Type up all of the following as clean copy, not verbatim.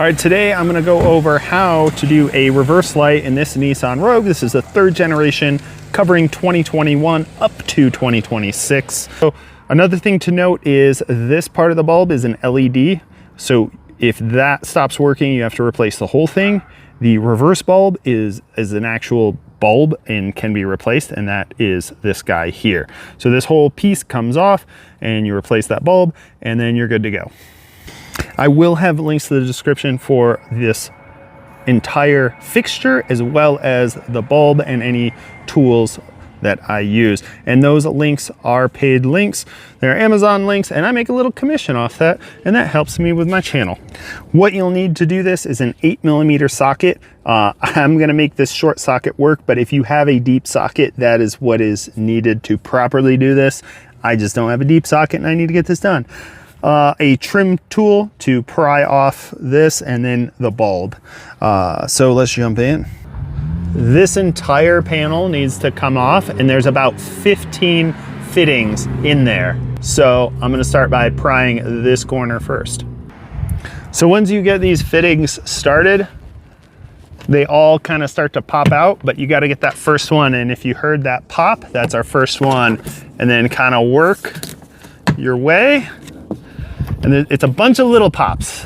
All right, today I'm gonna go over how to do a reverse light in this Nissan Rogue. This is the 3rd generation, covering 2021 up to 2026. So another thing to note is this part of the bulb is an LED. So if that stops working, you have to replace the whole thing. The reverse bulb is an actual bulb and can be replaced, and that is this guy here. So this whole piece comes off and you replace that bulb and then you're good to go. I will have links to the description for this entire fixture as well as the bulb and any tools that I use. And those links are paid links. They're Amazon links and I make a little commission off that, and that helps me with my channel. What you'll need to do this is an 8mm socket. I'm gonna make this short socket work, but if you have a deep socket, that is what is needed to properly do this. I just don't have a deep socket and I need to get this done. A trim tool to pry off this, and then the bulb. So let's jump in. This entire panel needs to come off, and there's about 15 fittings in there. So I'm gonna start by prying this corner first. So once you get these fittings started, they all kind of start to pop out, but you got to get that first one. And if you heard that pop, that's our first one. And then kind of work your way. And it's a bunch of little pops.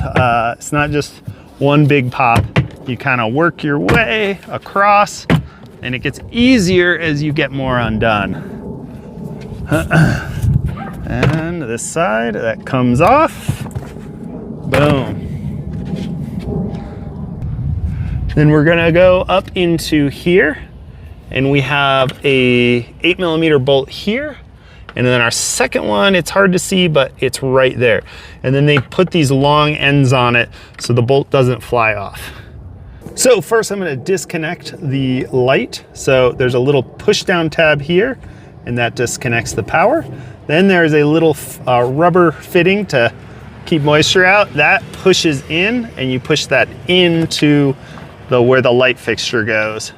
It's not just one big pop. You kind of work your way across, and it gets easier as you get more undone. And this side, that comes off. Boom. Then we're gonna go up into here, and we have a 8mm bolt here. And then our second one, it's hard to see, but it's right there. And then they put these long ends on it so the bolt doesn't fly off. So first I'm gonna disconnect the light. So there's a little push down tab here, and that disconnects the power. Then there's a little rubber fitting to keep moisture out. That pushes in, and you push that into where the light fixture goes.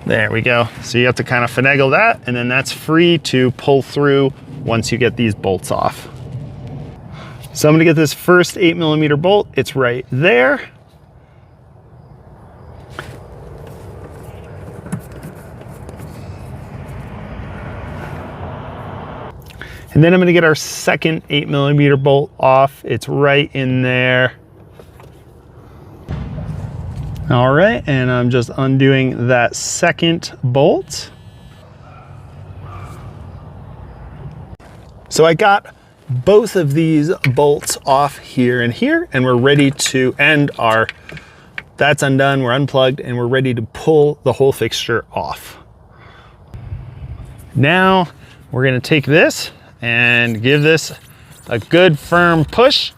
There we go. So you have to kind of finagle that, and then that's free to pull through once you get these bolts off. So I'm gonna get this first 8mm bolt. It's right there. And then I'm gonna get our second 8mm bolt off. It's right in there. All right, and I'm just undoing that second bolt. So I got both of these bolts off here and here, and we're ready to end that's undone, we're unplugged, and we're ready to pull the whole fixture off. Now we're gonna take this and give this a good firm push,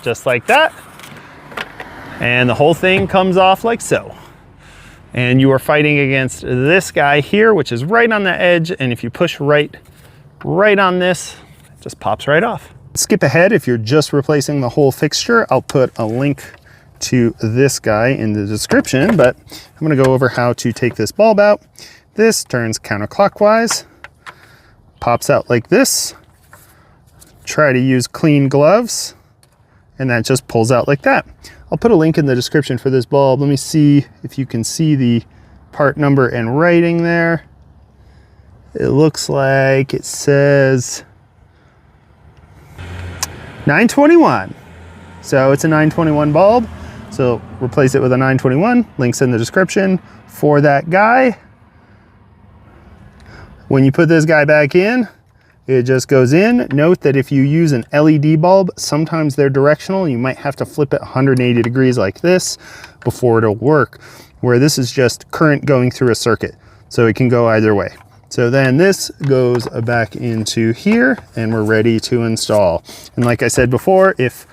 just like that. And the whole thing comes off like so. And you are fighting against this guy here, which is right on the edge. And if you push right on this, it just pops right off. Skip ahead if you're just replacing the whole fixture. I'll put a link to this guy in the description, but I'm gonna go over how to take this bulb out. This turns counterclockwise, pops out like this. Try to use clean gloves, and that just pulls out like that. I'll put a link in the description for this bulb. Let me see if you can see the part number and writing there. It looks like it says 921. So it's a 921 bulb. So replace it with a 921. Links in the description for that guy. When you put this guy back in, it just goes in. Note that if you use an LED bulb, sometimes they're directional. You might have to flip it 180 degrees like this before it'll work, where this is just current going through a circuit. So it can go either way. So then this goes back into here, and we're ready to install. And like I said before, if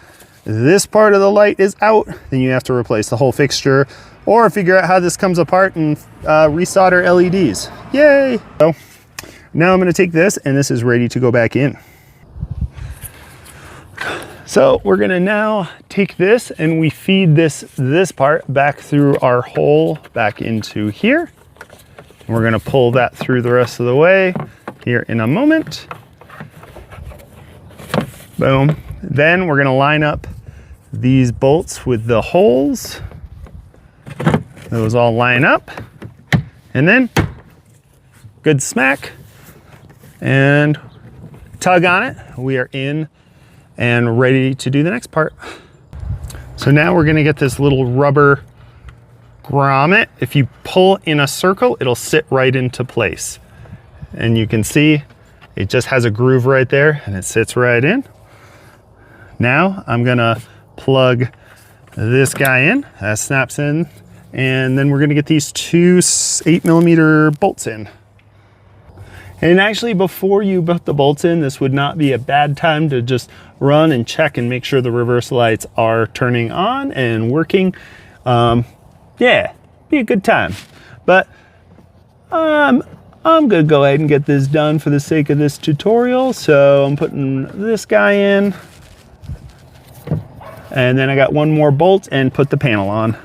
this part of the light is out, then you have to replace the whole fixture or figure out how this comes apart and resolder LEDs. Yay! So now I'm going to take this, and this is ready to go back in. So we're going to now take this, and we feed this part back through our hole back into here. We're going to pull that through the rest of the way here in a moment. Boom. Then we're gonna line up these bolts with the holes. Those all line up. And then, good smack. And tug on it. We are in and ready to do the next part. So now we're gonna get this little rubber grommet. If you pull in a circle, it'll sit right into place. And you can see it just has a groove right there and it sits right in. Now I'm gonna plug this guy in, that snaps in, and then we're gonna get these two 8mm bolts in. And actually, before you put the bolts in, this would not be a bad time to just run and check and make sure the reverse lights are turning on and working. Yeah, be a good time. But I'm gonna go ahead and get this done for the sake of this tutorial. So I'm putting this guy in, and then I got one more bolt and put the panel on.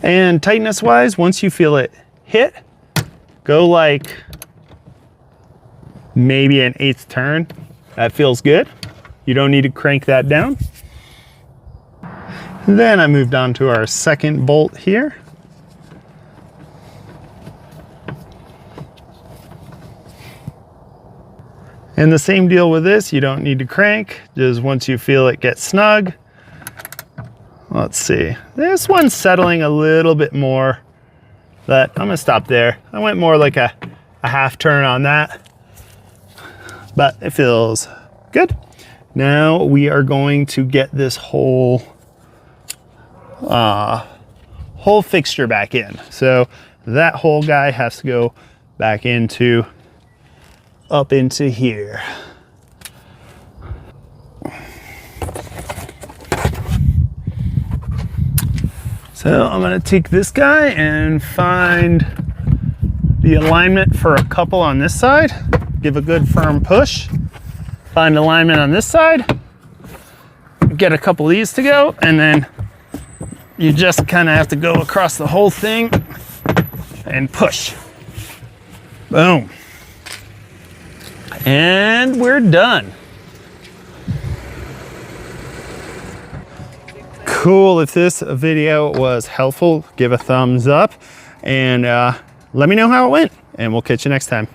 And tightness wise, once you feel it hit, go like maybe an 1/8 turn. That feels good. You don't need to crank that down. Then I moved on to our second bolt here. And the same deal with this, you don't need to crank, just once you feel it get snug. Let's see, this one's settling a little bit more, but I'm gonna stop there. I went more like a 1/2 turn on that, but it feels good. Now we are going to get this whole fixture back in. So that whole guy has to go back up into here. So I'm gonna take this guy and find the alignment for a couple on this side. Give a good firm push. Find alignment on this side. Get a couple of these to go, and then you just kind of have to go across the whole thing and push. Boom. And we're done. Cool. If this video was helpful, give a thumbs up and let me know how it went, and we'll catch you next time.